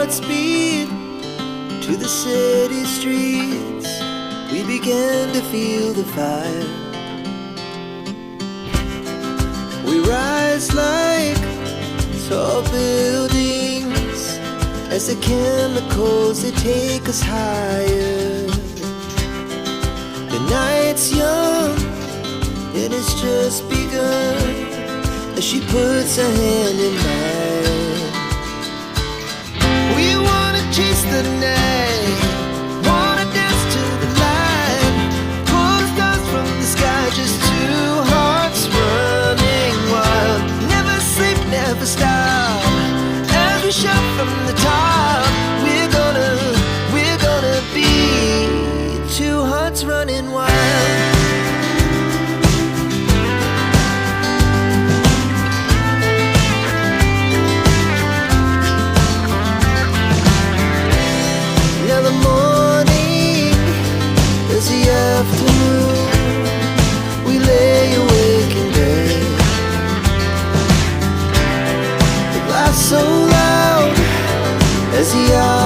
Godspeed to the city streets. We began to feel the fire. We rise like tall buildings as the chemicals, they take us higher. The night's young and it's just begun as she puts her hand in mine. We wanna chase the night, wanna dance to the light, pull the stars from the sky, just two hearts running wild. Never sleep, never stop, as we shout from the top. We're gonna be two hearts running wild. Now the morning is the afternoon. We lay awake in bed. The laughs so loud as the hours